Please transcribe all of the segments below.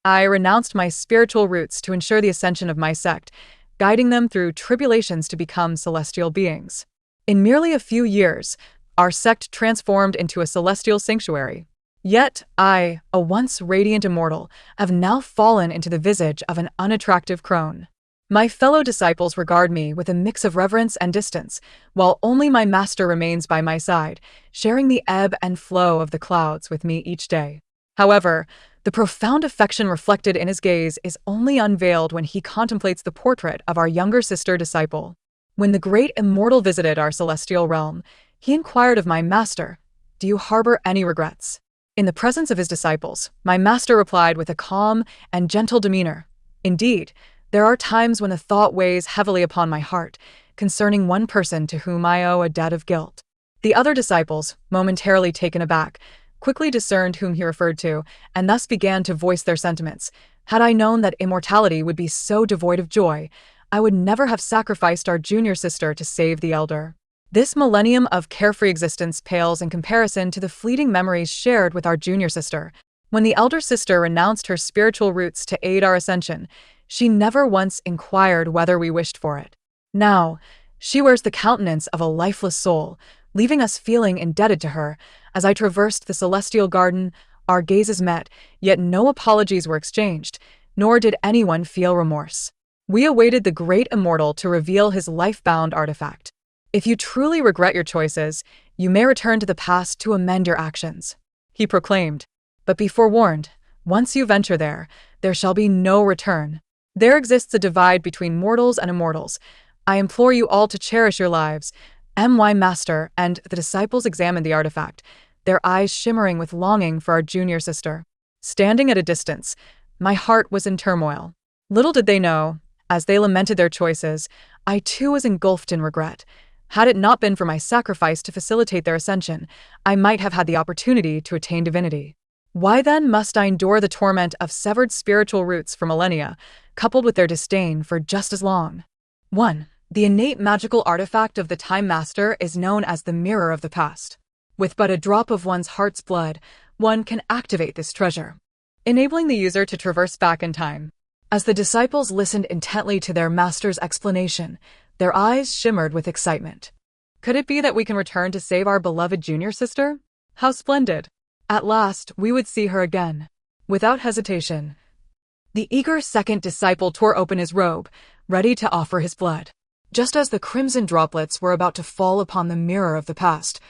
I renounced my spiritual roots to ensure the ascension of my sect, guiding them through tribulations to become celestial beings. In merely a few years, our sect transformed into a celestial sanctuary. Yet I, a once radiant immortal, have now fallen into the visage of an unattractive crone. My fellow disciples regard me with a mix of reverence and distance, while only my master remains by my side, sharing the ebb and flow of the clouds with me each day. However, the profound affection reflected in his gaze is only unveiled when he contemplates the portrait of our younger sister disciple. When the great immortal visited our celestial realm, he inquired of my master, "Do you harbor any regrets?" In the presence of his disciples, my master replied with a calm and gentle demeanor, "Indeed, there are times when a thought weighs heavily upon my heart, concerning one person to whom I owe a debt of guilt." The other disciples, momentarily taken aback, quickly discerned whom he referred to, and thus began to voice their sentiments. Had I known that immortality would be so devoid of joy, I would never have sacrificed our junior sister to save the elder. This millennium of carefree existence pales in comparison to the fleeting memories shared with our junior sister. When the elder sister renounced her spiritual roots to aid our ascension, she never once inquired whether we wished for it. Now, she wears the countenance of a lifeless soul, leaving us feeling indebted to her. As I traversed the celestial garden, our gazes met, yet no apologies were exchanged, nor did anyone feel remorse. We awaited the great immortal to reveal his life-bound artifact. "If you truly regret your choices, you may return to the past to amend your actions," he proclaimed. "But be forewarned, once you venture there, there shall be no return. There exists a divide between mortals and immortals. I implore you all to cherish your lives." My master and the disciples examined the artifact, their eyes shimmering with longing for our junior sister. Standing at a distance, my heart was in turmoil. Little did they know, as they lamented their choices, I too was engulfed in regret. Had it not been for my sacrifice to facilitate their ascension, I might have had the opportunity to attain divinity. Why then must I endure the torment of severed spiritual roots for millennia, coupled with their disdain for just as long? 1. The innate magical artifact of the Time Master is known as the Mirror of the Past. With but a drop of one's heart's blood, one can activate this treasure, enabling the user to traverse back in time. As the disciples listened intently to their master's explanation, their eyes shimmered with excitement. Could it be that we can return to save our beloved junior sister? How splendid! At last, we would see her again. Without hesitation, the eager second disciple tore open his robe, ready to offer his blood. Just as the crimson droplets were about to fall upon the mirror of the past,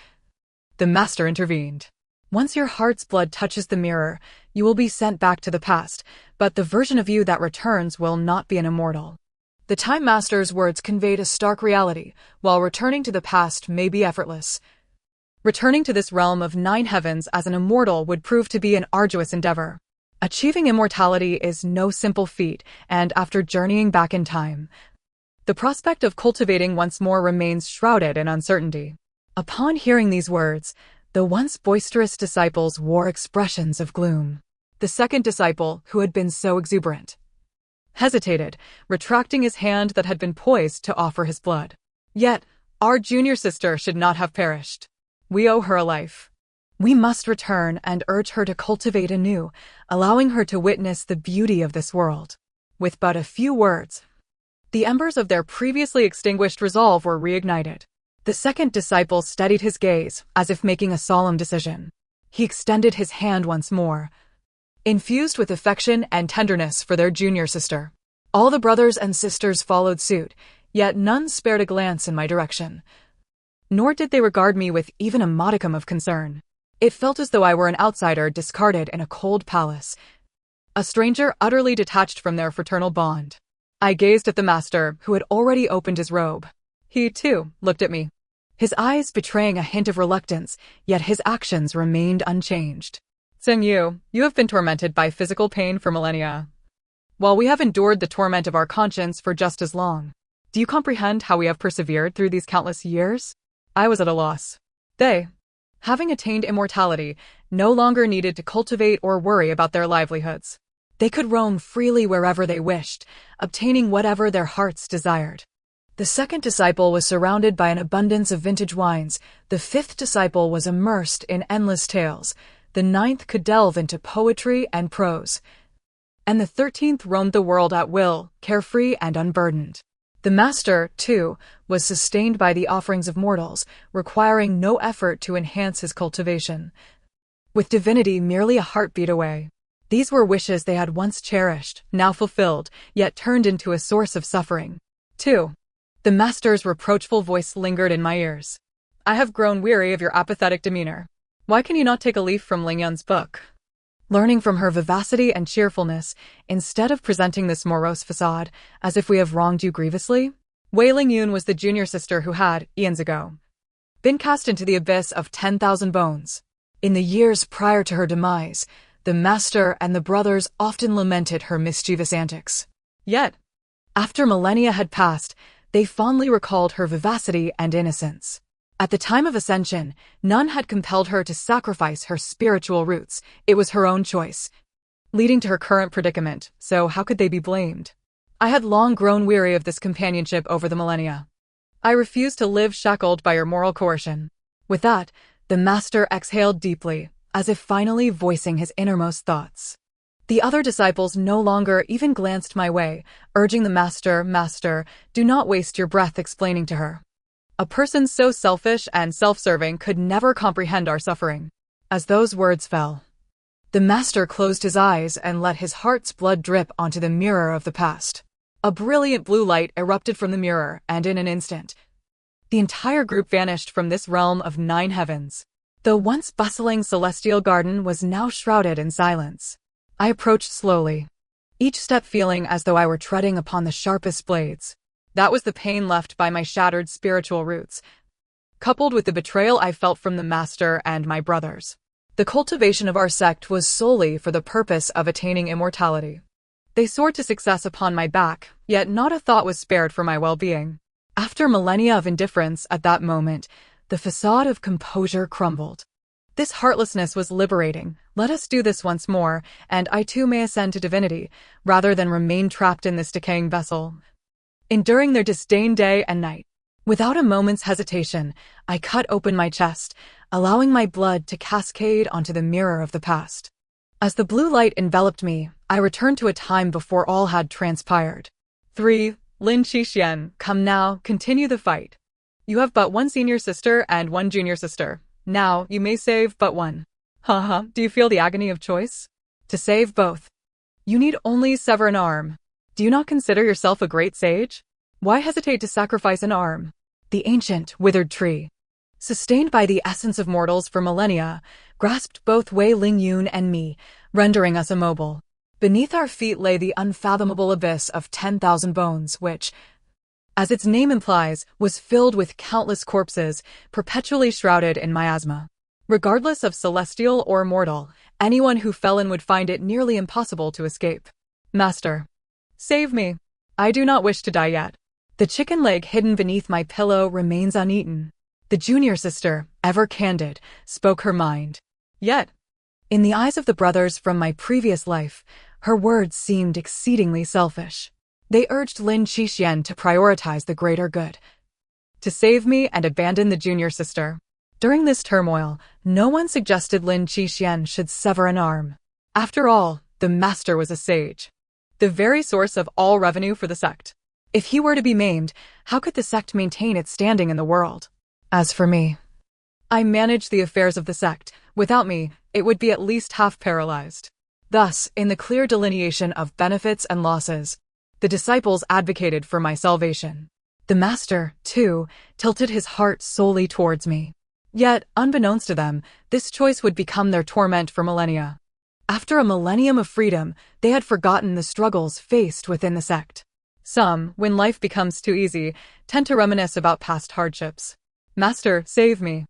the master intervened. "Once your heart's blood touches the mirror, you will be sent back to the past, but the version of you that returns will not be an immortal." The Time Master's words conveyed a stark reality. While returning to the past may be effortless, returning to this realm of 9 heavens as an immortal would prove to be an arduous endeavor. Achieving immortality is no simple feat, and after journeying back in time, the prospect of cultivating once more remains shrouded in uncertainty. Upon hearing these words, the once boisterous disciples wore expressions of gloom. The second disciple, who had been so exuberant, hesitated, retracting his hand that had been poised to offer his blood. Yet, our junior sister should not have perished. We owe her a life. We must return and urge her to cultivate anew, allowing her to witness the beauty of this world. With but a few words, the embers of their previously extinguished resolve were reignited. The second disciple steadied his gaze, as if making a solemn decision. He extended his hand once more, infused with affection and tenderness for their junior sister. All the brothers and sisters followed suit, yet none spared a glance in my direction. Nor did they regard me with even a modicum of concern. It felt as though I were an outsider discarded in a cold palace, a stranger utterly detached from their fraternal bond. I gazed at the master, who had already opened his robe. He, too, looked at me, his eyes betraying a hint of reluctance, yet his actions remained unchanged. "Xing, you have been tormented by physical pain for millennia, while we have endured the torment of our conscience for just as long. Do you comprehend how we have persevered through these countless years?" I was at a loss. They, having attained immortality, no longer needed to cultivate or worry about their livelihoods. They could roam freely wherever they wished, obtaining whatever their hearts desired. The second disciple was surrounded by an abundance of vintage wines. The fifth disciple was immersed in endless tales. The ninth could delve into poetry and prose. and the 13th roamed the world at will, carefree and unburdened. The master, too, was sustained by the offerings of mortals, requiring no effort to enhance his cultivation. With divinity merely a heartbeat away. These were wishes they had once cherished, now fulfilled, yet turned into a source of suffering. 2. The master's reproachful voice lingered in my ears. I have grown weary of your apathetic demeanor. Why can you not take a leaf from Lingyun's book? Learning from her vivacity and cheerfulness, instead of presenting this morose facade, as if we have wronged you grievously? Wei Lingyun was the junior sister who had, eons ago, been cast into the abyss of 10,000 bones. In the years prior to her demise, the master and the brothers often lamented her mischievous antics. Yet, after millennia had passed, they fondly recalled her vivacity and innocence. At the time of ascension, none had compelled her to sacrifice her spiritual roots. It was her own choice, leading to her current predicament, so how could they be blamed? I had long grown weary of this companionship over the millennia. I refused to live shackled by your moral coercion. With that, the master exhaled deeply, as if finally voicing his innermost thoughts. The other disciples no longer even glanced my way, urging the master, do not waste your breath explaining to her. A person so selfish and self-serving could never comprehend our suffering. As those words fell, the master closed his eyes and let his heart's blood drip onto the mirror of the past. A brilliant blue light erupted from the mirror, and in an instant, the entire group vanished from this realm of 9 heavens. The once bustling celestial garden was now shrouded in silence. I approached slowly, each step feeling as though I were treading upon the sharpest blades. That was the pain left by my shattered spiritual roots, coupled with the betrayal I felt from the master and my brothers. The cultivation of our sect was solely for the purpose of attaining immortality. They soared to success upon my back, yet not a thought was spared for my well-being. After millennia of indifference at that moment, the facade of composure crumbled. This heartlessness was liberating. Let us do this once more, and I too may ascend to divinity, rather than remain trapped in this decaying vessel, enduring their disdain day and night. Without a moment's hesitation, I cut open my chest, allowing my blood to cascade onto the mirror of the past. As the blue light enveloped me, I returned to a time before all had transpired. 3. Lin Qixuan, come now, continue the fight. You have but one senior sister and one junior sister. Now, you may save but one. Haha, do you feel the agony of choice? To save both, you need only sever an arm. Do you not consider yourself a great sage? Why hesitate to sacrifice an arm? The ancient, withered tree, sustained by the essence of mortals for millennia, grasped both Wei Lingyun and me, rendering us immobile. Beneath our feet lay the unfathomable abyss of 10,000 bones, which, as its name implies, was filled with countless corpses, perpetually shrouded in miasma. Regardless of celestial or mortal, anyone who fell in would find it nearly impossible to escape. Master, save me. I do not wish to die yet. The chicken leg hidden beneath my pillow remains uneaten. The junior sister, ever candid, spoke her mind. Yet, in the eyes of the brothers from my previous life, her words seemed exceedingly selfish. They urged Lin Qixuan to prioritize the greater good, to save me and abandon the junior sister. During this turmoil, no one suggested Lin Qixuan should sever an arm. After all, the master was a sage, the very source of all revenue for the sect. If he were to be maimed, how could the sect maintain its standing in the world? As for me, I manage the affairs of the sect. Without me, it would be at least half paralyzed. Thus, in the clear delineation of benefits and losses, the disciples advocated for my salvation. The master, too, tilted his heart solely towards me. Yet, unbeknownst to them, this choice would become their torment for millennia. After a millennium of freedom, they had forgotten the struggles faced within the sect. Some, when life becomes too easy, tend to reminisce about past hardships. Master, save me.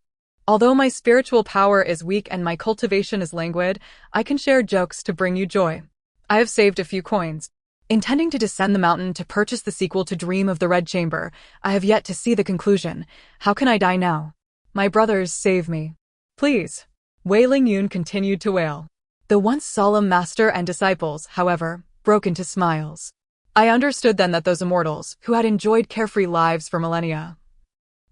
Although my spiritual power is weak and my cultivation is languid, I can share jokes to bring you joy. I have saved a few coins. Intending to descend the mountain to purchase the sequel to Dream of the Red Chamber, I have yet to see the conclusion. How can I die now? My brothers, save me. Please. Wei Lingyun continued to wail. The once solemn master and disciples, however, broke into smiles. I understood then that those immortals, who had enjoyed carefree lives for millennia,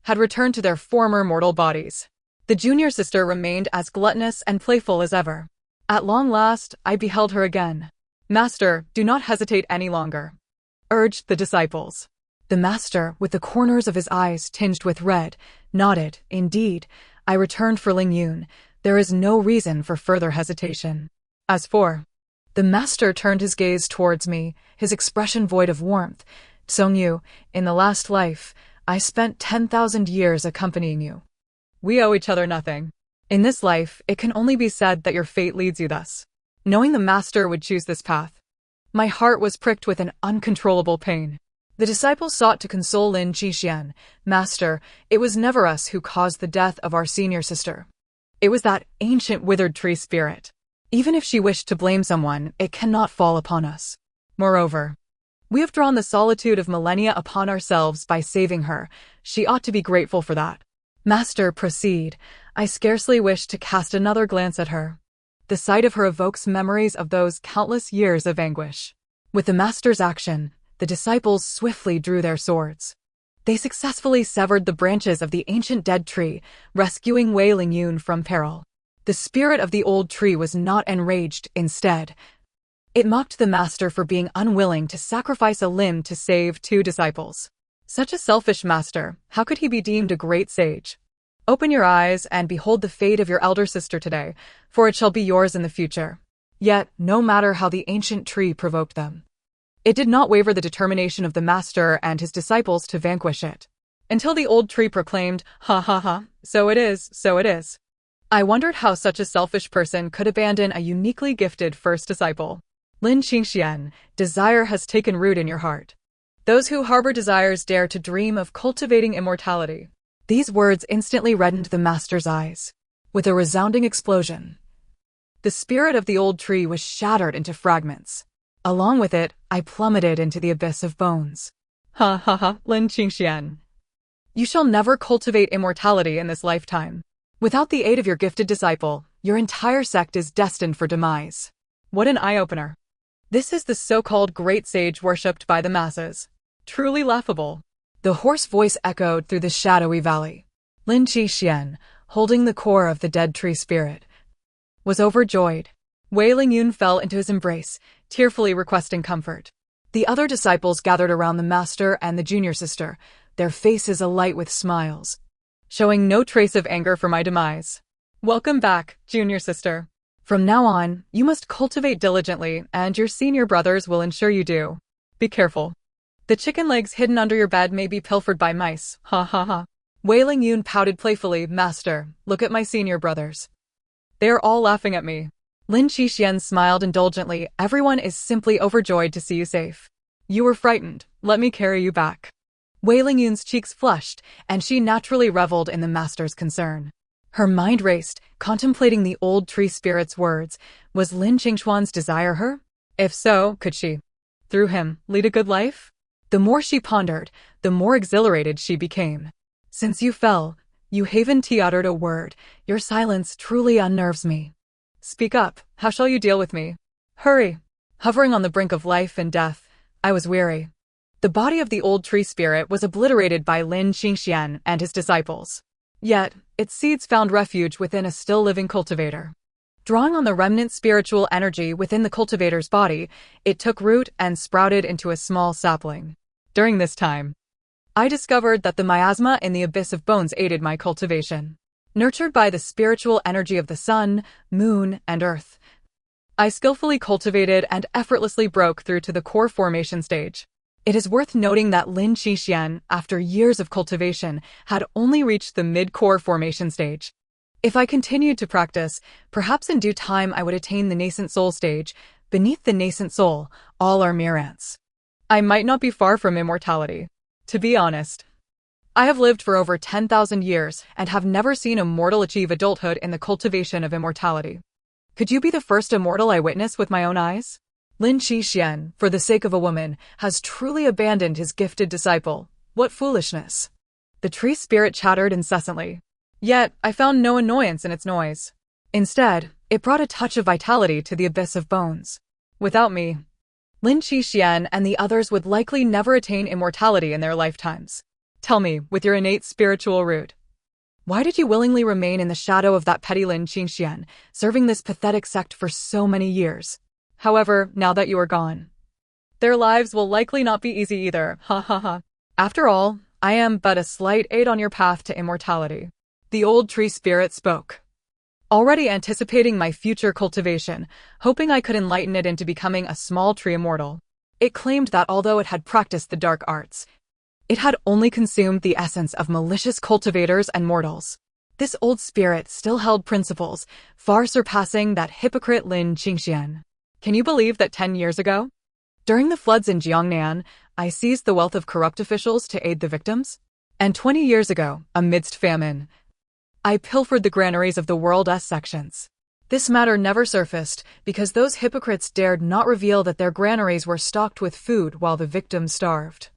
had returned to their former mortal bodies. The junior sister remained as gluttonous and playful as ever. At long last, I beheld her again. Master, do not hesitate any longer, urged the disciples. The master, with the corners of his eyes tinged with red, nodded. Indeed, I returned for Ling Yun. There is no reason for further hesitation. As for... The master turned his gaze towards me, his expression void of warmth. Song-yu, in the last life, I spent 10,000 years accompanying you. We owe each other nothing. In this life, it can only be said that your fate leads you thus. Knowing the master would choose this path, my heart was pricked with an uncontrollable pain. The disciples sought to console Lin Qixuan. Master, it was never us who caused the death of our senior sister. It was that ancient withered tree spirit. Even if she wished to blame someone, it cannot fall upon us. Moreover, we have drawn the solitude of millennia upon ourselves by saving her. She ought to be grateful for that. Master, proceed. I scarcely wish to cast another glance at her. The sight of her evokes memories of those countless years of anguish. With the master's action, the disciples swiftly drew their swords. They successfully severed the branches of the ancient dead tree, rescuing Wei Lingyun from peril. The spirit of the old tree was not enraged. Instead, it mocked the master for being unwilling to sacrifice a limb to save two disciples. Such a selfish master, how could he be deemed a great sage? Open your eyes and behold the fate of your elder sister today, for it shall be yours in the future. Yet, no matter how the ancient tree provoked them, it did not waver the determination of the master and his disciples to vanquish it. Until the old tree proclaimed, "Ha ha ha, so it is, so it is." I wondered how such a selfish person could abandon a uniquely gifted first disciple. Lin Qixuan, desire has taken root in your heart. Those who harbor desires dare to dream of cultivating immortality. These words instantly reddened the master's eyes. With a resounding explosion, the spirit of the old tree was shattered into fragments. Along with it, I plummeted into the abyss of bones. Ha ha ha, Lin Qixuan. You shall never cultivate immortality in this lifetime. Without the aid of your gifted disciple, your entire sect is destined for demise. What an eye-opener. This is the so-called great sage worshipped by the masses. Truly laughable. The hoarse voice echoed through the shadowy valley. Lin Qixuan, holding the core of the dead tree spirit, was overjoyed. Wei Lingyun fell into his embrace, tearfully requesting comfort. The other disciples gathered around the master and the junior sister, their faces alight with smiles, showing no trace of anger for my demise. Welcome back, junior sister. From now on, you must cultivate diligently, and your senior brothers will ensure you do. Be careful. The chicken legs hidden under your bed may be pilfered by mice. Ha ha ha. Wei Lingyun pouted playfully. Master, look at my senior brothers. They are all laughing at me. Lin Qixuan smiled indulgently. Everyone is simply overjoyed to see you safe. You were frightened. Let me carry you back. Wei Lingyun's cheeks flushed, and she naturally reveled in the master's concern. Her mind raced, contemplating the old tree spirit's words. Was Lin Qixuan's desire her? If so, could she, through him, lead a good life? The more she pondered, the more exhilarated she became. Since you fell, you haven't uttered a word. Your silence truly unnerves me. Speak up. How shall you deal with me? Hurry. Hovering on the brink of life and death, I was weary. The body of the old tree spirit was obliterated by Lin Qixuan and his disciples. Yet, its seeds found refuge within a still-living cultivator. Drawing on the remnant spiritual energy within the cultivator's body, it took root and sprouted into a small sapling. During this time, I discovered that the miasma in the abyss of bones aided my cultivation. Nurtured by the spiritual energy of the sun, moon, and earth, I skillfully cultivated and effortlessly broke through to the core formation stage. It is worth noting that Lin Qixuan, after years of cultivation, had only reached the mid-core formation stage. If I continued to practice, perhaps in due time I would attain the nascent soul stage. Beneath the nascent soul, all are mere ants. I might not be far from immortality. To be honest, I have lived for over 10,000 years and have never seen a mortal achieve adulthood in the cultivation of immortality. Could you be the first immortal I witness with my own eyes? Lin Qixuan, for the sake of a woman, has truly abandoned his gifted disciple. What foolishness! The tree spirit chattered incessantly. Yet, I found no annoyance in its noise. Instead, it brought a touch of vitality to the abyss of bones. Without me, Lin Qixuan and the others would likely never attain immortality in their lifetimes. Tell me, with your innate spiritual root, why did you willingly remain in the shadow of that petty Lin Qixuan, serving this pathetic sect for so many years? However, now that you are gone, their lives will likely not be easy either. Ha ha ha. After all, I am but a slight aid on your path to immortality. The old tree spirit spoke, already anticipating my future cultivation, hoping I could enlighten it into becoming a small tree immortal. It claimed that although it had practiced the dark arts, it had only consumed the essence of malicious cultivators and mortals. This old spirit still held principles, far surpassing that hypocrite Lin Qingxian. Can you believe that 10 years ago, during the floods in Jiangnan, I seized the wealth of corrupt officials to aid the victims? And 20 years ago, amidst famine, I pilfered the granaries of the world's sections. This matter never surfaced because those hypocrites dared not reveal that their granaries were stocked with food while the victims starved.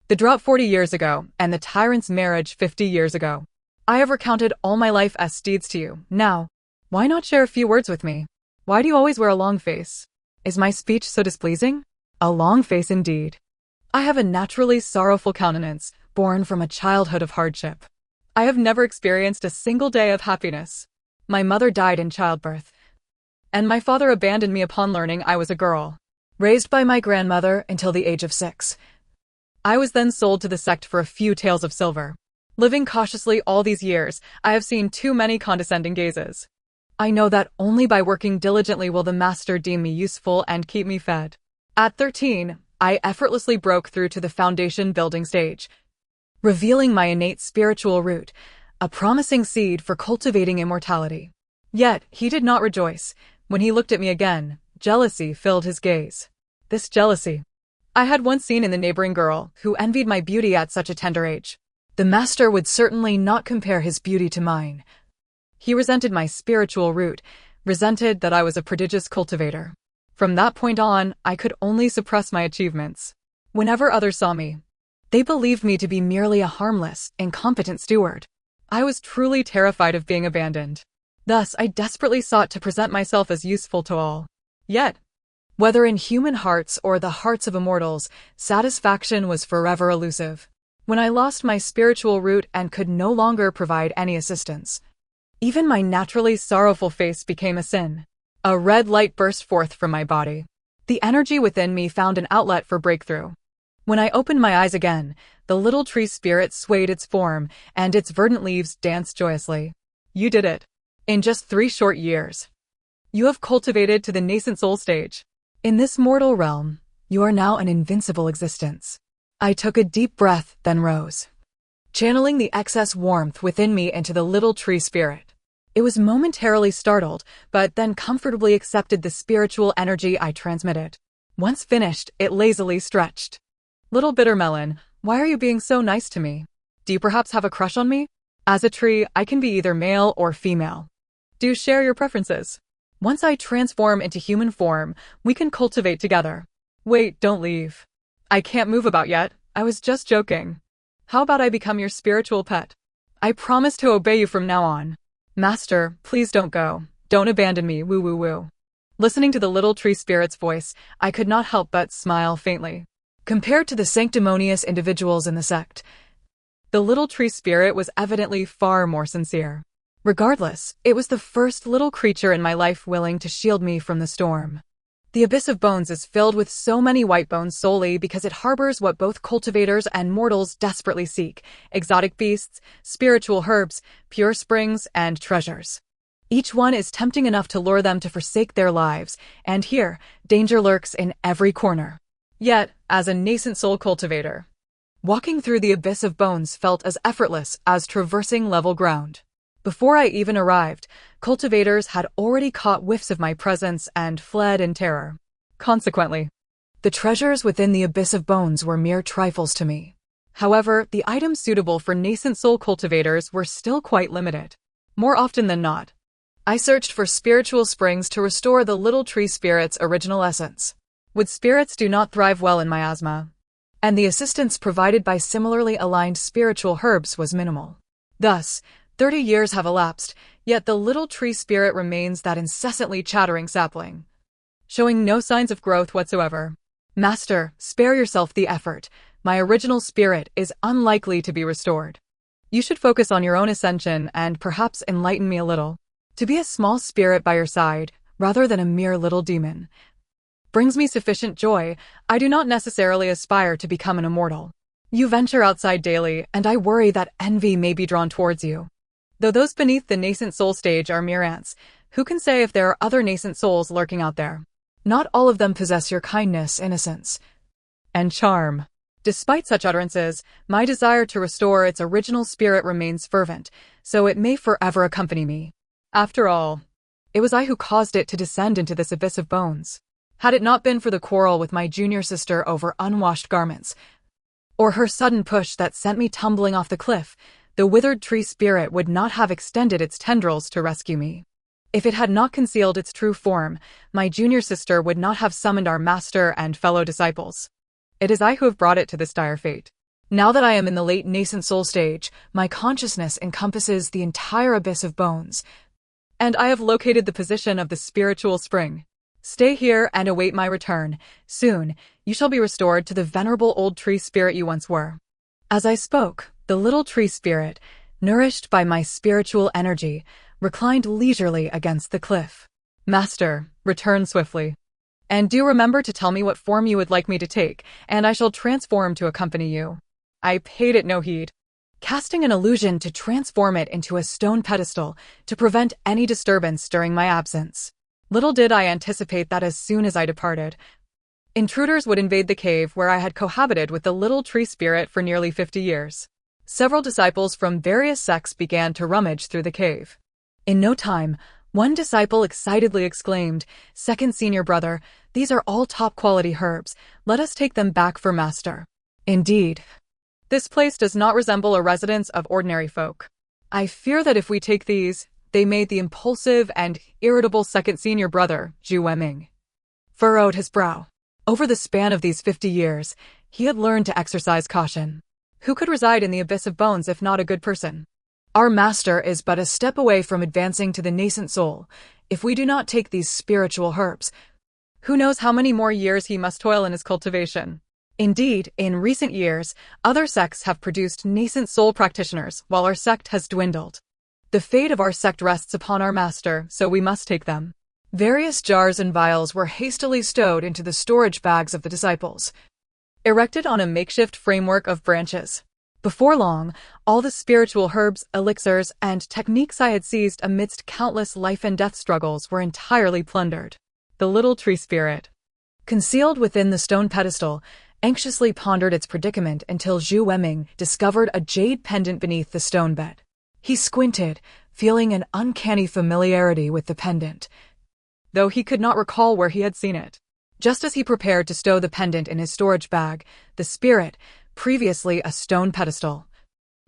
The drought 40 years ago, and the tyrant's marriage 50 years ago. I have recounted all my life as deeds to you. Now, why not share a few words with me? Why do you always wear a long face? Is my speech so displeasing? A long face indeed. I have a naturally sorrowful countenance, born from a childhood of hardship. I have never experienced a single day of happiness. My mother died in childbirth, and my father abandoned me upon learning I was a girl. Raised by my grandmother until the age of 6. I was then sold to the sect for a few taels of silver. Living cautiously all these years, I have seen too many condescending gazes. I know that only by working diligently will the master deem me useful and keep me fed. At 13, I effortlessly broke through to the foundation building stage, revealing my innate spiritual root, a promising seed for cultivating immortality. Yet, he did not rejoice. When he looked at me again, jealousy filled his gaze. This jealousy I had once seen in the neighboring girl, who envied my beauty at such a tender age. The master would certainly not compare his beauty to mine. He resented my spiritual root, resented that I was a prodigious cultivator. From that point on, I could only suppress my achievements. Whenever others saw me, they believed me to be merely a harmless, incompetent steward. I was truly terrified of being abandoned. Thus, I desperately sought to present myself as useful to all. Yet, whether in human hearts or the hearts of immortals, satisfaction was forever elusive. When I lost my spiritual root and could no longer provide any assistance, even my naturally sorrowful face became a sin. A red light burst forth from my body. The energy within me found an outlet for breakthrough. When I opened my eyes again, the little tree spirit swayed its form, and its verdant leaves danced joyously. You did it. In just 3 short years, you have cultivated to the nascent soul stage. In this mortal realm, you are now an invincible existence. I took a deep breath, then rose, channeling the excess warmth within me into the little tree spirit. It was momentarily startled, but then comfortably accepted the spiritual energy I transmitted. Once finished, it lazily stretched. Little bitter melon, why are you being so nice to me? Do you perhaps have a crush on me? As a tree, I can be either male or female. Do share your preferences. Once I transform into human form, we can cultivate together. Wait, don't leave. I can't move about yet. I was just joking. How about I become your spiritual pet? I promise to obey you from now on. Master, please don't go. Don't abandon me, woo woo woo. Listening to the little tree spirit's voice, I could not help but smile faintly. Compared to the sanctimonious individuals in the sect, the little tree spirit was evidently far more sincere. Regardless, it was the first little creature in my life willing to shield me from the storm. The abyss of bones is filled with so many white bones solely because it harbors what both cultivators and mortals desperately seek: exotic beasts, spiritual herbs, pure springs, and treasures. Each one is tempting enough to lure them to forsake their lives, and here, danger lurks in every corner. Yet, as a nascent soul cultivator, walking through the abyss of bones felt as effortless as traversing level ground. Before I even arrived, cultivators had already caught whiffs of my presence and fled in terror. Consequently, the treasures within the abyss of bones were mere trifles to me. However, the items suitable for nascent soul cultivators were still quite limited. More often than not, I searched for spiritual springs to restore the little tree spirit's original essence. Wood spirits do not thrive well in miasma, and the assistance provided by similarly aligned spiritual herbs was minimal. Thus, 30 years have elapsed, yet the little tree spirit remains that incessantly chattering sapling, showing no signs of growth whatsoever. Master, spare yourself the effort. My original spirit is unlikely to be restored. You should focus on your own ascension and perhaps enlighten me a little. To be a small spirit by your side, rather than a mere little demon, brings me sufficient joy, I do not necessarily aspire to become an immortal. You venture outside daily, and I worry that envy may be drawn towards you. Though those beneath the nascent soul stage are mere ants, who can say if there are other nascent souls lurking out there? Not all of them possess your kindness, innocence, and charm. Despite such utterances, my desire to restore its original spirit remains fervent, so it may forever accompany me. After all, it was I who caused it to descend into this abyss of bones. Had it not been for the quarrel with my junior sister over unwashed garments, or her sudden push that sent me tumbling off the cliff, the withered tree spirit would not have extended its tendrils to rescue me. If it had not concealed its true form, my junior sister would not have summoned our master and fellow disciples. It is I who have brought it to this dire fate. Now that I am in the late nascent soul stage, my consciousness encompasses the entire abyss of bones, and I have located the position of the spiritual spring. Stay here and await my return. Soon, you shall be restored to the venerable old tree spirit you once were. As I spoke, the little tree spirit, nourished by my spiritual energy, reclined leisurely against the cliff. Master, return swiftly. And do remember to tell me what form you would like me to take, and I shall transform to accompany you. I paid it no heed, casting an illusion to transform it into a stone pedestal to prevent any disturbance during my absence. Little did I anticipate that as soon as I departed, intruders would invade the cave where I had cohabited with the little tree spirit for nearly 50 years. Several disciples from various sects began to rummage through the cave. In no time, one disciple excitedly exclaimed, "Second senior brother, these are all top-quality herbs. Let us take them back for master." Indeed, this place does not resemble a residence of ordinary folk. I fear that if we take these, they made the impulsive and irritable second senior brother, Zhu Weming, furrowed his brow. Over the span of these 50 years, he had learned to exercise caution. Who could reside in the abyss of bones if not a good person? Our master is but a step away from advancing to the nascent soul. If we do not take these spiritual herbs, who knows how many more years he must toil in his cultivation. Indeed, in recent years, other sects have produced nascent soul practitioners, while our sect has dwindled. The fate of our sect rests upon our master, so we must take them. Various jars and vials were hastily stowed into the storage bags of the disciples, erected on a makeshift framework of branches. Before long, all the spiritual herbs, elixirs, and techniques I had seized amidst countless life and death struggles were entirely plundered. The little tree spirit, concealed within the stone pedestal, anxiously pondered its predicament until Zhu Weming discovered a jade pendant beneath the stone bed. He squinted, feeling an uncanny familiarity with the pendant, though he could not recall where he had seen it. Just as he prepared to stow the pendant in his storage bag, the spirit, previously a stone pedestal,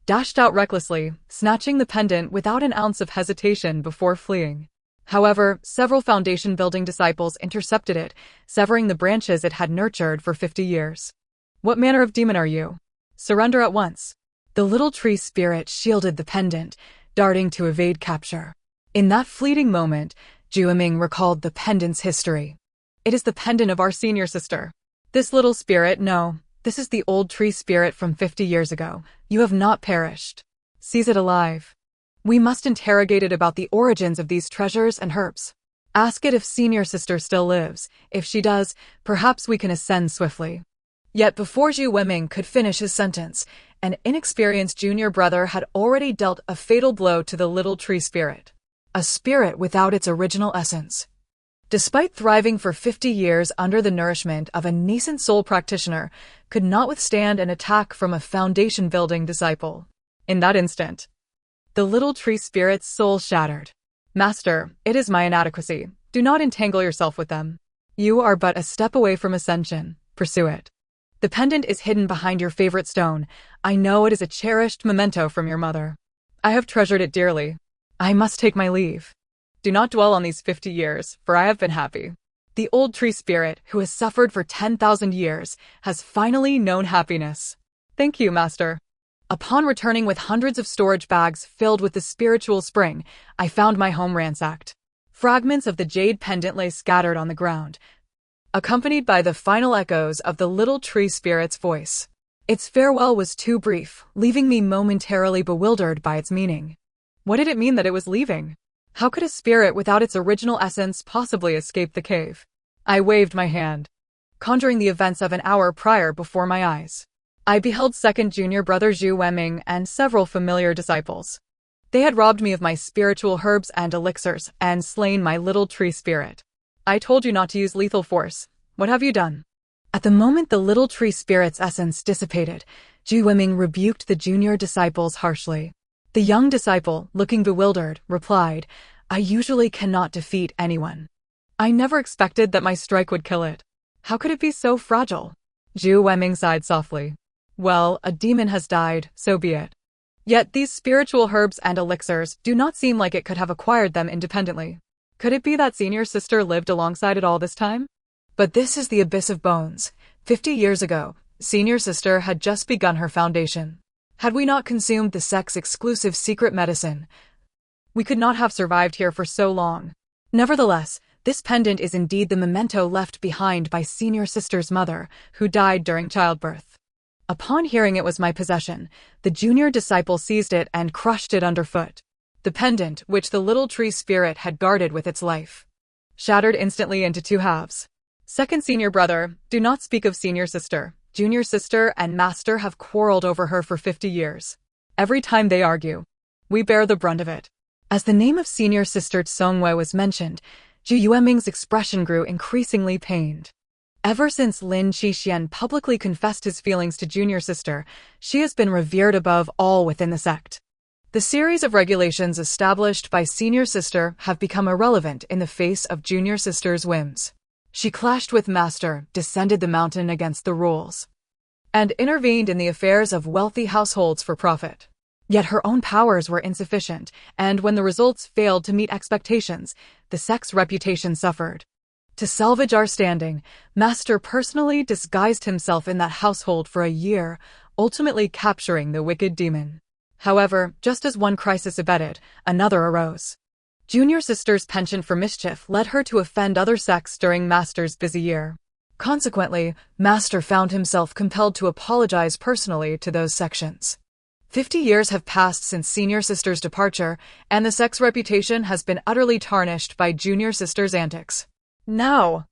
dashed out recklessly, snatching the pendant without an ounce of hesitation before fleeing. However, several foundation-building disciples intercepted it, severing the branches it had nurtured for 50 years. "What manner of demon are you? Surrender at once." The little tree spirit shielded the pendant, darting to evade capture. In that fleeting moment, Zhu recalled the pendant's history. "It is the pendant of our senior sister. This little spirit, no, this is the old tree spirit from 50 years ago. You have not perished. Seize it alive. We must interrogate it about the origins of these treasures and herbs. Ask it if senior sister still lives. If she does, perhaps we can ascend swiftly." Yet before Zhu Weming could finish his sentence, an inexperienced junior brother had already dealt a fatal blow to the little tree spirit. A spirit without its original essence. Despite thriving for 50 years under the nourishment of a nascent soul practitioner, could not withstand an attack from a foundation-building disciple. In that instant, the little tree spirit's soul shattered. "Master, it is my inadequacy. Do not entangle yourself with them. You are but a step away from ascension. Pursue it. The pendant is hidden behind your favorite stone. I know it is a cherished memento from your mother. I have treasured it dearly. I must take my leave. Do not dwell on these 50 years, for I have been happy." The old tree spirit, who has suffered for 10,000 years, has finally known happiness. "Thank you, master." Upon returning with hundreds of storage bags filled with the spiritual spring, I found my home ransacked. Fragments of the jade pendant lay scattered on the ground, accompanied by the final echoes of the little tree spirit's voice. Its farewell was too brief, leaving me momentarily bewildered by its meaning. What did it mean that it was leaving? How could a spirit without its original essence possibly escape the cave? I waved my hand, conjuring the events of an hour prior before my eyes. I beheld second junior brother Zhu Weming and several familiar disciples. They had robbed me of my spiritual herbs and elixirs and slain my little tree spirit. I told you not to use lethal force. What have you done? At the moment the little tree spirit's essence dissipated, Zhu Weming rebuked the junior disciples harshly. The young disciple, looking bewildered, replied, I usually cannot defeat anyone. I never expected that my strike would kill it. How could it be so fragile? Zhu Weming sighed softly. Well, a demon has died, so be it. Yet these spiritual herbs and elixirs do not seem like it could have acquired them independently. Could it be that senior sister lived alongside it all this time? But this is the abyss of bones. 50 years ago, senior sister had just begun her foundation. Had we not consumed the sect's exclusive secret medicine, we could not have survived here for so long. Nevertheless, this pendant is indeed the memento left behind by senior sister's mother, who died during childbirth. Upon hearing it was my possession, the junior disciple seized it and crushed it underfoot. The pendant, which the little tree spirit had guarded with its life, shattered instantly into two halves. Second senior brother, do not speak of senior sister. Junior sister and master have quarreled over her for 50 years. Every time they argue, we bear the brunt of it. As the name of senior sister Tsongwei was mentioned, Zhu Yueming's expression grew increasingly pained. Ever since Lin Qixian publicly confessed his feelings to junior sister, she has been revered above all within the sect. The series of regulations established by senior sister have become irrelevant in the face of junior sister's whims. She clashed with master, descended the mountain against the rules, and intervened in the affairs of wealthy households for profit. Yet her own powers were insufficient, and when the results failed to meet expectations, the sect's reputation suffered. To salvage our standing, master personally disguised himself in that household for a year, ultimately capturing the wicked demon. However, just as one crisis abated, another arose. Junior sister's penchant for mischief led her to offend other sects during master's busy year. Consequently, master found himself compelled to apologize personally to those sections. 50 years have passed since senior sister's departure, and the sect's reputation has been utterly tarnished by junior sister's antics. Now,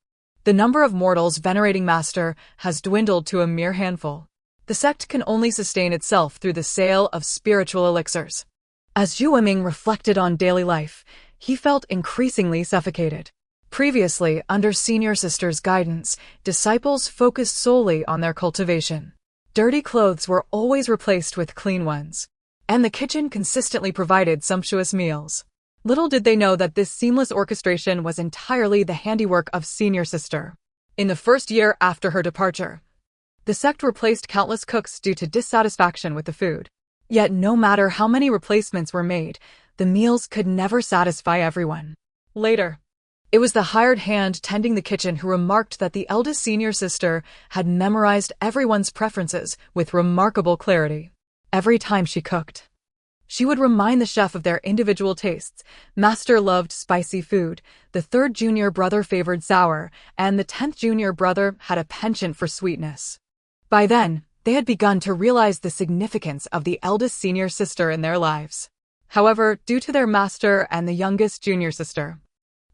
the number of mortals venerating master has dwindled to a mere handful. The sect can only sustain itself through the sale of spiritual elixirs. As Zhu Weming reflected on daily life, he felt increasingly suffocated. Previously, under senior sister's guidance, disciples focused solely on their cultivation. Dirty clothes were always replaced with clean ones, and the kitchen consistently provided sumptuous meals. Little did they know that this seamless orchestration was entirely the handiwork of senior sister. In the first year after her departure, the sect replaced countless cooks due to dissatisfaction with the food. Yet no matter how many replacements were made, the meals could never satisfy everyone. Later, it was the hired hand tending the kitchen who remarked that the eldest senior sister had memorized everyone's preferences with remarkable clarity. Every time she cooked, she would remind the chef of their individual tastes. Master loved spicy food, the third junior brother favored sour, and the 10th junior brother had a penchant for sweetness. By then, they had begun to realize the significance of the eldest senior sister in their lives. However, due to their master and the youngest junior sister,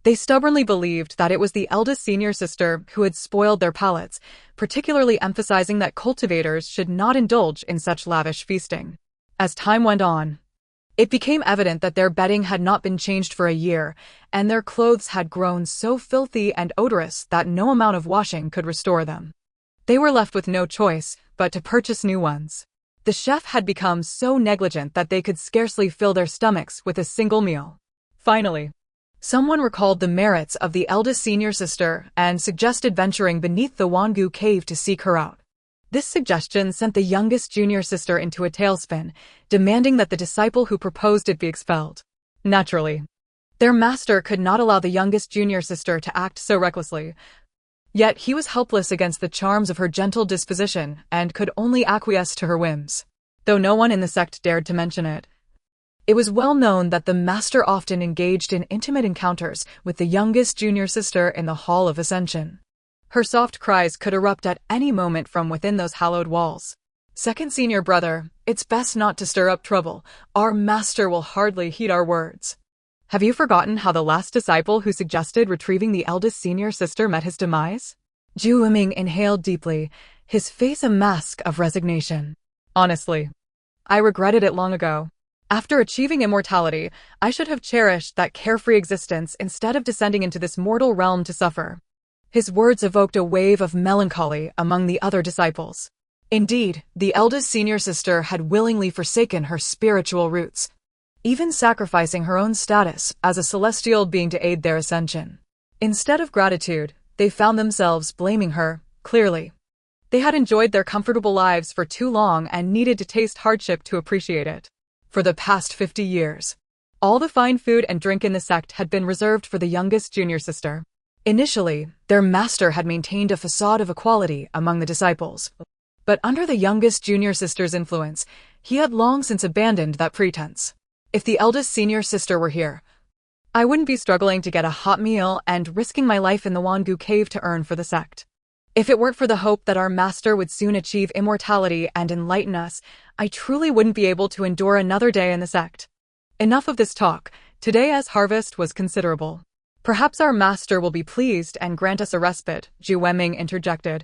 they stubbornly believed that it was the eldest senior sister who had spoiled their palates, particularly emphasizing that cultivators should not indulge in such lavish feasting. As time went on, it became evident that their bedding had not been changed for a year, and their clothes had grown so filthy and odorous that no amount of washing could restore them. They were left with no choice but to purchase new ones. The chef had become so negligent that they could scarcely fill their stomachs with a single meal. Finally, someone recalled the merits of the eldest senior sister and suggested venturing beneath the Wangu cave to seek her out. This suggestion sent the youngest junior sister into a tailspin, demanding that the disciple who proposed it be expelled. Naturally, their master could not allow the youngest junior sister to act so recklessly. Yet he was helpless against the charms of her gentle disposition and could only acquiesce to her whims. Though no one in the sect dared to mention it, it was well known that the master often engaged in intimate encounters with the youngest junior sister in the Hall of Ascension. Her soft cries could erupt at any moment from within those hallowed walls. Second senior brother, it's best not to stir up trouble. Our master will hardly heed our words. Have you forgotten how the last disciple who suggested retrieving the eldest senior sister met his demise? Zhu Wiming inhaled deeply, his face a mask of resignation. Honestly, I regretted it long ago. After achieving immortality, I should have cherished that carefree existence instead of descending into this mortal realm to suffer. His words evoked a wave of melancholy among the other disciples. Indeed, the eldest senior sister had willingly forsaken her spiritual roots, even sacrificing her own status as a celestial being to aid their ascension. Instead of gratitude, they found themselves blaming her, clearly. They had enjoyed their comfortable lives for too long and needed to taste hardship to appreciate it. For the past 50 years, all the fine food and drink in the sect had been reserved for the youngest junior sister. Initially, their master had maintained a facade of equality among the disciples. But under the youngest junior sister's influence, he had long since abandoned that pretense. If the eldest senior sister were here, I wouldn't be struggling to get a hot meal and risking my life in the Wangu cave to earn for the sect. If it weren't for the hope that our master would soon achieve immortality and enlighten us, I truly wouldn't be able to endure another day in the sect. Enough of this talk. Today's harvest was considerable. Perhaps our master will be pleased and grant us a respite, Zhu Weming interjected,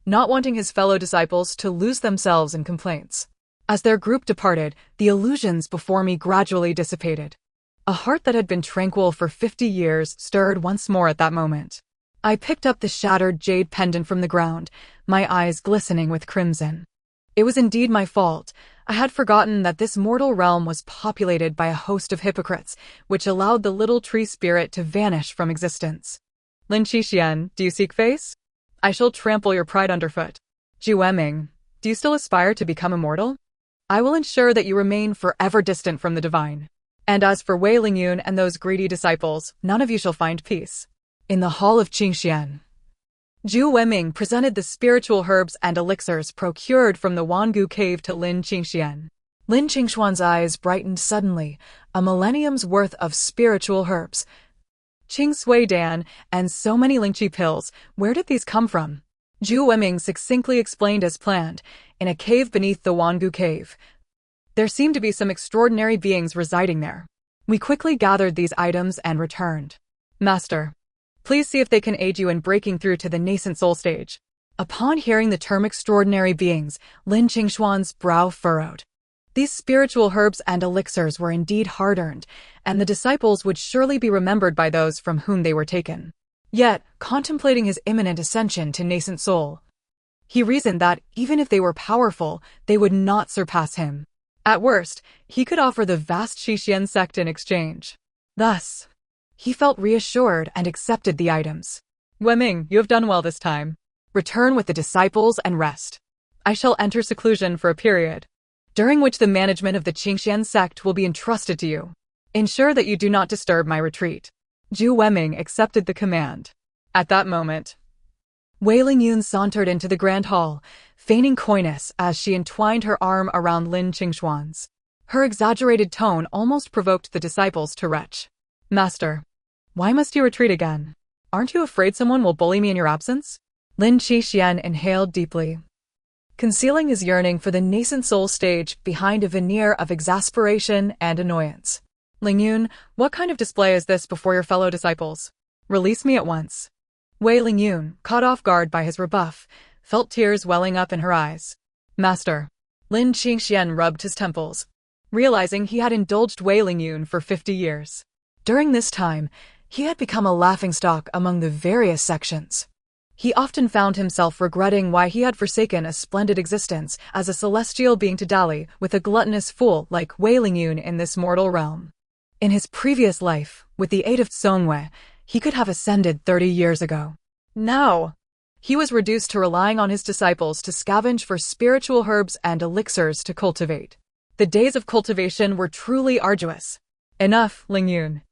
not wanting his fellow disciples to lose themselves in complaints. As their group departed, the illusions before me gradually dissipated. A heart that had been tranquil for 50 years stirred once more at that moment. I picked up the shattered jade pendant from the ground, my eyes glistening with crimson. It was indeed my fault. I had forgotten that this mortal realm was populated by a host of hypocrites, which allowed the little tree spirit to vanish from existence. Lin Qixian, do you seek face? I shall trample your pride underfoot. Zhu Weming, do you still aspire to become immortal? I will ensure that you remain forever distant from the divine. And as for Wei Lingyun and those greedy disciples, none of you shall find peace. In the hall of Qingxian, Zhu Weming presented the spiritual herbs and elixirs procured from the Wangu cave to Lin Qingxian. Lin Qingshuan's eyes brightened suddenly, a millennium's worth of spiritual herbs. Qing Sui Dan, and so many Lingqi pills, where did these come from? Zhu Weming succinctly explained as planned, in a cave beneath the Wangu cave. There seemed to be some extraordinary beings residing there. We quickly gathered these items and returned. Master, please see if they can aid you in breaking through to the nascent soul stage. Upon hearing the term extraordinary beings, Lin Qingshuan's brow furrowed. These spiritual herbs and elixirs were indeed hard-earned, and the disciples would surely be remembered by those from whom they were taken. Yet, contemplating his imminent ascension to nascent soul, he reasoned that, even if they were powerful, they would not surpass him. At worst, he could offer the vast Xixian sect in exchange. Thus, he felt reassured and accepted the items. Weming, you have done well this time. Return with the disciples and rest. I shall enter seclusion for a period, during which the management of the Qingxian sect will be entrusted to you. Ensure that you do not disturb my retreat. Zhu Weming accepted the command. At that moment, Wei Lingyun sauntered into the grand hall, feigning coyness as she entwined her arm around Lin Qingshuan's. Her exaggerated tone almost provoked the disciples to retch. Master, why must you retreat again? Aren't you afraid someone will bully me in your absence? Lin Qixian inhaled deeply, concealing his yearning for the nascent soul stage behind a veneer of exasperation and annoyance. Lingyun, what kind of display is this before your fellow disciples? Release me at once. Wei Lingyun, caught off guard by his rebuff, felt tears welling up in her eyes. Master. Lin Qixian rubbed his temples, realizing he had indulged Wei Lingyun for 50 years. During this time, he had become a laughingstock among the various sections. He often found himself regretting why he had forsaken a splendid existence as a celestial being to dally with a gluttonous fool like Wei Lingyun in this mortal realm. In his previous life, with the aid of Songwei, he could have ascended 30 years ago. Now, he was reduced to relying on his disciples to scavenge for spiritual herbs and elixirs to cultivate. The days of cultivation were truly arduous. Enough, Lingyun.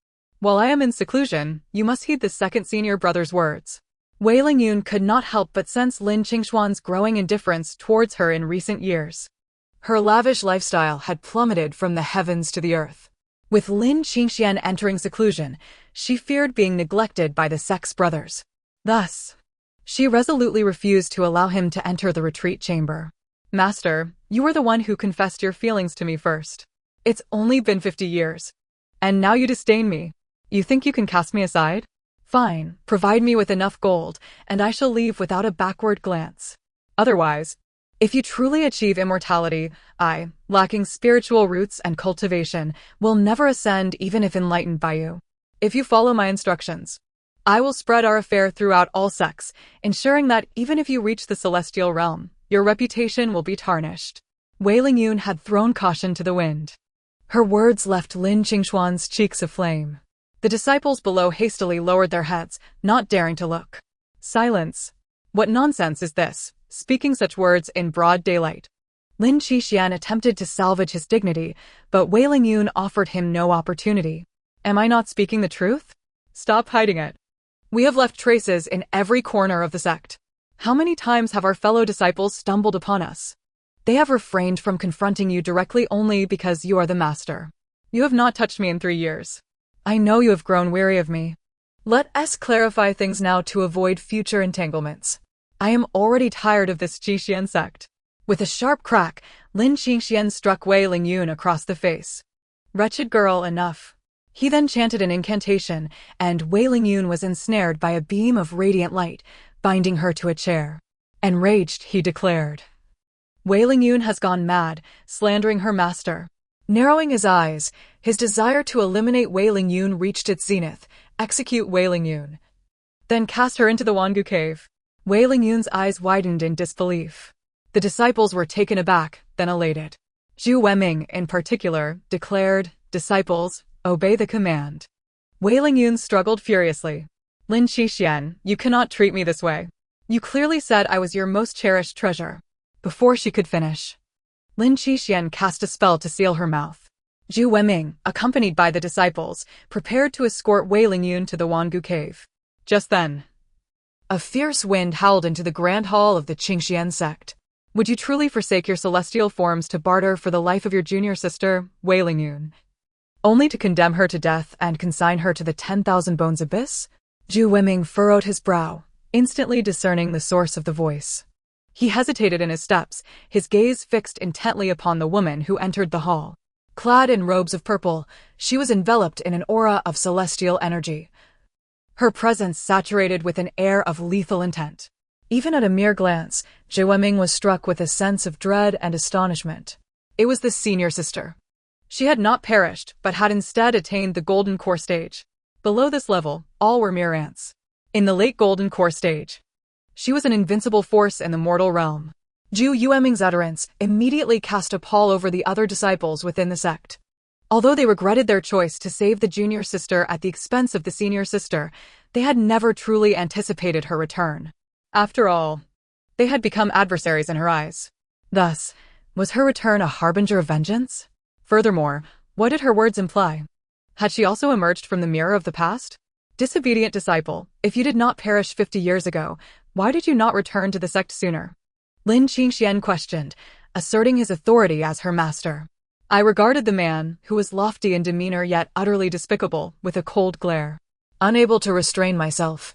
While I am in seclusion, you must heed the second senior brother's words. Wei Lingyun could not help but sense Lin Qingshuan's growing indifference towards her in recent years. Her lavish lifestyle had plummeted from the heavens to the earth. With Lin Qingxian entering seclusion, she feared being neglected by the sect's brothers. Thus, she resolutely refused to allow him to enter the retreat chamber. Master, you were the one who confessed your feelings to me first. It's only been 50 years. And now you disdain me. You think you can cast me aside? Fine, provide me with enough gold, and I shall leave without a backward glance. Otherwise, if you truly achieve immortality, I, lacking spiritual roots and cultivation, will never ascend even if enlightened by you. If you follow my instructions, I will spread our affair throughout all sects, ensuring that even if you reach the celestial realm, your reputation will be tarnished. Wei Lingyun had thrown caution to the wind. Her words left Lin Qingxuan's cheeks aflame. The disciples below hastily lowered their heads, not daring to look. Silence. What nonsense is this, speaking such words in broad daylight? Lin Qixian attempted to salvage his dignity, but Wei Lingyun offered him no opportunity. Am I not speaking the truth? Stop hiding it. We have left traces in every corner of the sect. How many times have our fellow disciples stumbled upon us? They have refrained from confronting you directly only because you are the master. You have not touched me in 3 years. I know you have grown weary of me. Let us clarify things now to avoid future entanglements. I am already tired of this Qixian sect. With a sharp crack, Lin Qixian struck Wei Lingyun across the face. Wretched girl, enough. He then chanted an incantation, and Wei Lingyun was ensnared by a beam of radiant light, binding her to a chair. Enraged, he declared, Wei Lingyun has gone mad, slandering her master. Narrowing his eyes, his desire to eliminate Wei Lingyun reached its zenith. Execute Wei Lingyun. Then cast her into the Wangu cave. Wei Lingyun's eyes widened in disbelief. The disciples were taken aback, then elated. Zhu Weming, in particular, declared, Disciples, obey the command. Wei Lingyun struggled furiously. Lin Qixian, you cannot treat me this way. You clearly said I was your most cherished treasure. Before she could finish, Lin Qixian cast a spell to seal her mouth. Zhu Weming, accompanied by the disciples, prepared to escort Wei Lingyun to the Wangu cave. Just then, a fierce wind howled into the grand hall of the Qingxian sect. Would you truly forsake your celestial forms to barter for the life of your junior sister, Wei Lingyun, only to condemn her to death and consign her to the 10,000 bones abyss? Zhu Weming furrowed his brow, instantly discerning the source of the voice. He hesitated in his steps, his gaze fixed intently upon the woman who entered the hall. Clad in robes of purple, she was enveloped in an aura of celestial energy. Her presence saturated with an air of lethal intent. Even at a mere glance, Zhu Weming was struck with a sense of dread and astonishment. It was the senior sister. She had not perished, but had instead attained the golden core stage. Below this level, all were mere ants. In the late golden core stage, she was an invincible force in the mortal realm. Zhu Weming's utterance immediately cast a pall over the other disciples within the sect. Although they regretted their choice to save the junior sister at the expense of the senior sister, they had never truly anticipated her return. After all, they had become adversaries in her eyes. Thus, was her return a harbinger of vengeance? Furthermore, what did her words imply? Had she also emerged from the mirror of the past? Disobedient disciple, if you did not perish 50 years ago, why did you not return to the sect sooner? Lin Qingxian questioned, asserting his authority as her master. I regarded the man, who was lofty in demeanor yet utterly despicable, with a cold glare. Unable to restrain myself,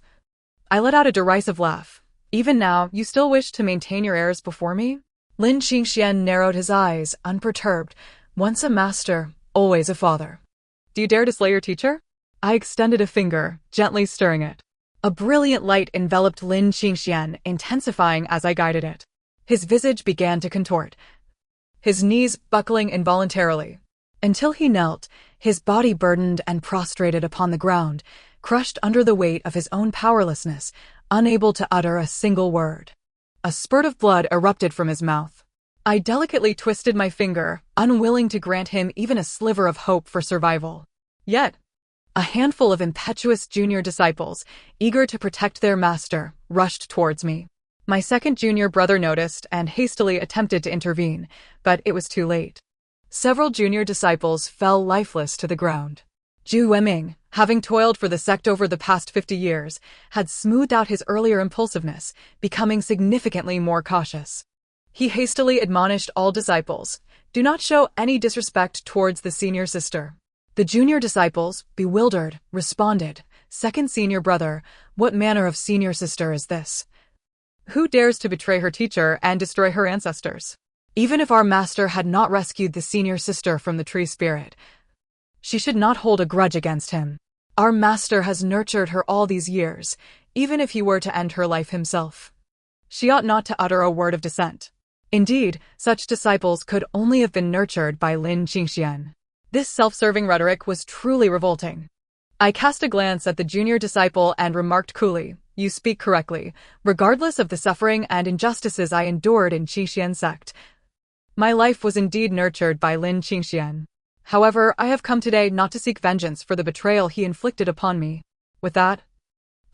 I let out a derisive laugh. Even now, you still wish to maintain your airs before me? Lin Qingxian narrowed his eyes, unperturbed. Once a master, always a father. Do you dare to slay your teacher? I extended a finger, gently stirring it. A brilliant light enveloped Lin Qingxian, intensifying as I guided it. His visage began to contort, his knees buckling involuntarily, until he knelt, his body burdened and prostrated upon the ground, crushed under the weight of his own powerlessness, unable to utter a single word. A spurt of blood erupted from his mouth. I delicately twisted my finger, unwilling to grant him even a sliver of hope for survival. Yet, a handful of impetuous junior disciples, eager to protect their master, rushed towards me. My second junior brother noticed and hastily attempted to intervene, but it was too late. Several junior disciples fell lifeless to the ground. Zhu Weming, having toiled for the sect over the past 50 years, had smoothed out his earlier impulsiveness, becoming significantly more cautious. He hastily admonished all disciples, do not show any disrespect towards the senior sister. The junior disciples, bewildered, responded, second senior brother, what manner of senior sister is this? Who dares to betray her teacher and destroy her ancestors? Even if our master had not rescued the senior sister from the tree spirit, She should not hold a grudge against him. Our master has nurtured her all these years, even if he were to end her life himself. She ought not to utter a word of dissent. Indeed, such disciples could only have been nurtured by Lin Qingxian. This self-serving rhetoric was truly revolting. I cast a glance at the junior disciple and remarked coolly, "You speak correctly, regardless of the suffering and injustices I endured in Qingxian sect. My life was indeed nurtured by Lin Qingxian. However, I have come today not to seek vengeance for the betrayal he inflicted upon me." With that,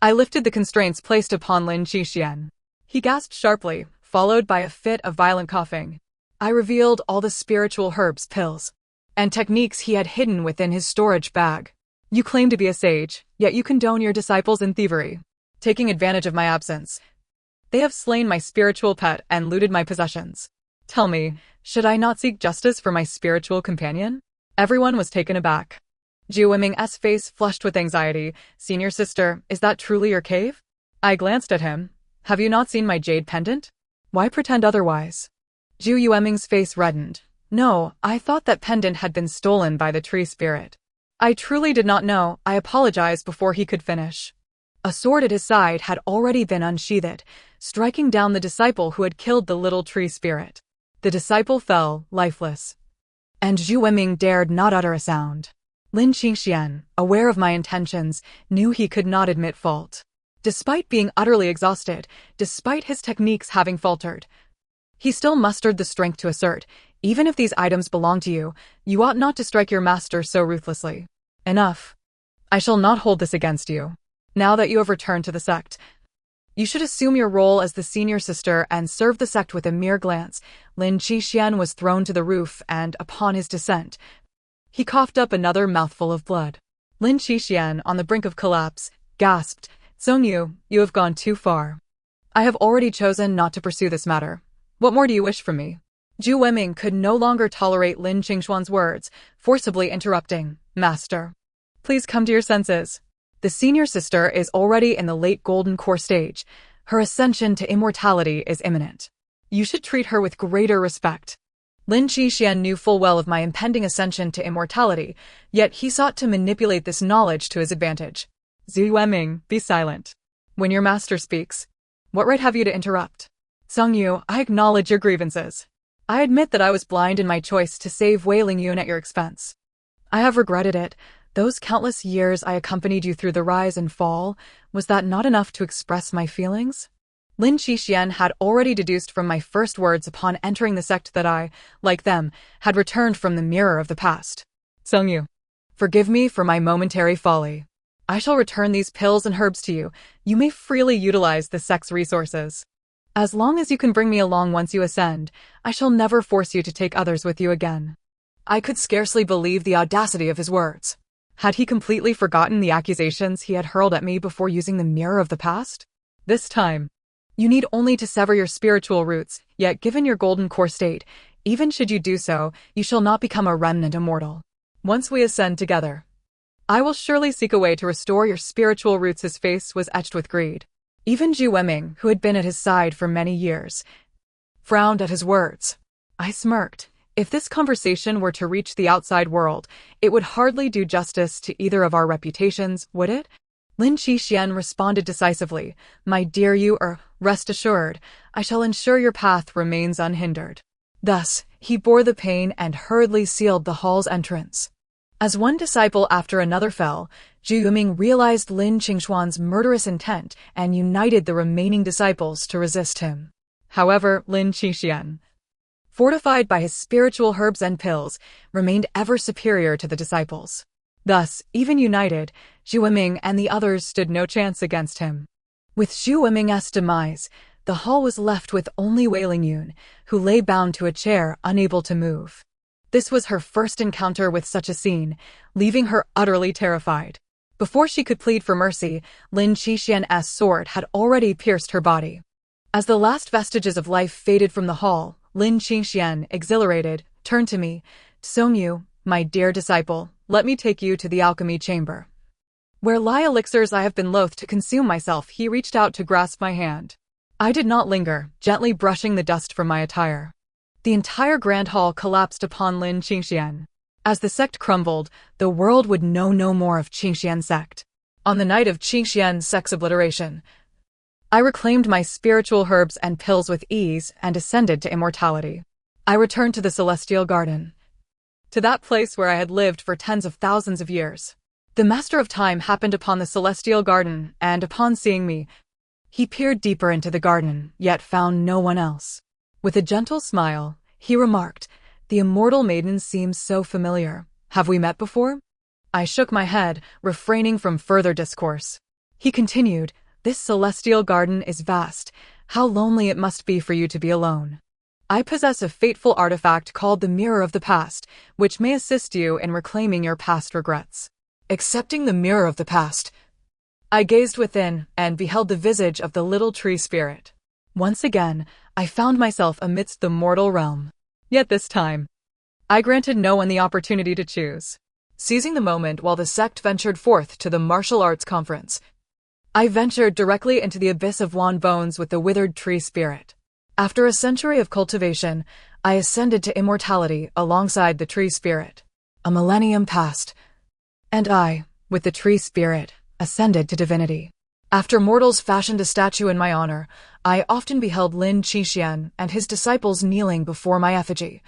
I lifted the constraints placed upon Lin Qingxian. He gasped sharply, followed by a fit of violent coughing. I revealed all the spiritual herbs, pills, and techniques he had hidden within his storage bag. "You claim to be a sage, yet you condone your disciples in thievery, taking advantage of my absence. They have slain my spiritual pet and looted my possessions. Tell me, should I not seek justice for my spiritual companion?" Everyone was taken aback. Zhu Wiming's face flushed with anxiety. "Senior sister, is that truly your cave?" I glanced at him. "Have you not seen my jade pendant? Why pretend otherwise?" Zhu Yueming's face reddened. "No, I thought that pendant had been stolen by the tree spirit." I truly did not know. I apologized before he could finish. A sword at his side had already been unsheathed, striking down the disciple who had killed the little tree spirit. The disciple fell, lifeless, and Zhu Wiming dared not utter a sound. Lin Qingxian, aware of my intentions, knew he could not admit fault. Despite being utterly exhausted, despite his techniques having faltered, he still mustered the strength to assert, "Even if these items belong to you, you ought not to strike your master so ruthlessly." "Enough. I shall not hold this against you. Now that you have returned to the sect, you should assume your role as the senior sister and serve the sect." With a mere glance, Lin Qingxian was thrown to the roof, and upon his descent, he coughed up another mouthful of blood. Lin Qingxian, on the brink of collapse, gasped, "Zhongyu, you have gone too far. I have already chosen not to pursue this matter. What more do you wish from me?" Zhu Wiming could no longer tolerate Lin Qingxuan's words, forcibly interrupting, "Master, please come to your senses. The senior sister is already in the late golden core stage. Her ascension to immortality is imminent. You should treat her with greater respect." Lin Qingxian knew full well of my impending ascension to immortality, yet he sought to manipulate this knowledge to his advantage. "Zhu Wiming, be silent. When your master speaks, what right have you to interrupt?" "Zhongyu, I acknowledge your grievances. I admit that I was blind in my choice to save Wei Lingyun at your expense. I have regretted it. Those countless years I accompanied you through the rise and fall, was that not enough to express my feelings?" Lin Qingxian had already deduced from my first words upon entering the sect that I, like them, had returned from the mirror of the past. "Zhongyu, forgive me for my momentary folly. I shall return these pills and herbs to you. You may freely utilize the sect's resources. As long as you can bring me along once you ascend, I shall never force you to take others with you again." I could scarcely believe the audacity of his words. Had he completely forgotten the accusations he had hurled at me before using the mirror of the past? This time, "You need only to sever your spiritual roots, yet given your golden core state, even should you do so, you shall not become a remnant immortal. Once we ascend together, I will surely seek a way to restore your spiritual roots." His face was etched with greed. Even Zhu Wiming, who had been at his side for many years, frowned at his words. I smirked. If this conversation were to reach the outside world, it would hardly do justice to either of our reputations, would it? Lin Qingxian responded decisively, "My dear rest assured, I shall ensure your path remains unhindered." Thus, he bore the pain and hurriedly sealed the hall's entrance. As one disciple after another fell, Zhu Yuming realized Lin Qingxuan's murderous intent and united the remaining disciples to resist him. However, Lin Qingxian, fortified by his spiritual herbs and pills, remained ever superior to the disciples. Thus, even united, Zhu Yuming and the others stood no chance against him. With Zhu Yuming's demise, the hall was left with only Wei Lingyun, who lay bound to a chair, unable to move. This was her first encounter with such a scene, leaving her utterly terrified. Before she could plead for mercy, Lin Qingxian's sword had already pierced her body. As the last vestiges of life faded from the hall, Lin Qingxian, exhilarated, turned to me. "Zhongyu, my dear disciple, let me take you to the alchemy chamber, where lie elixirs I have been loath to consume myself." He reached out to grasp my hand. I did not linger, gently brushing the dust from my attire. The entire grand hall collapsed upon Lin Qingxian. As the sect crumbled, the world would know no more of Qingxian sect. On the night of Qingxian sect's obliteration, I reclaimed my spiritual herbs and pills with ease and ascended to immortality. I returned to the celestial garden, to that place where I had lived for tens of thousands of years. The Master of Time happened upon the celestial garden, and upon seeing me, he peered deeper into the garden, yet found no one else. With a gentle smile, he remarked, "The immortal maiden seems so familiar. Have we met before?" I shook my head, refraining from further discourse. He continued, "This celestial garden is vast. How lonely it must be for you to be alone. I possess a fateful artifact called the Mirror of the Past, which may assist you in reclaiming your past regrets." Accepting the Mirror of the Past, I gazed within and beheld the visage of the little tree spirit. Once again, I found myself amidst the mortal realm. Yet this time, I granted no one the opportunity to choose. Seizing the moment while the sect ventured forth to the martial arts conference, I ventured directly into the abyss of wan bones with the withered tree spirit. After a century of cultivation, I ascended to immortality alongside the tree spirit. A millennium passed, and I, with the tree spirit, ascended to divinity. After mortals fashioned a statue in my honor, I often beheld Lin Qingxian and his disciples kneeling before my effigy,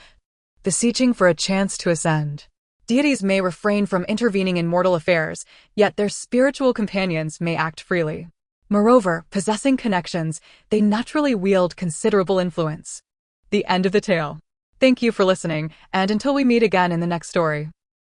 beseeching for a chance to ascend. Deities may refrain from intervening in mortal affairs, yet their spiritual companions may act freely. Moreover, possessing connections, they naturally wield considerable influence. The end of the tale. Thank you for listening, and until we meet again in the next story.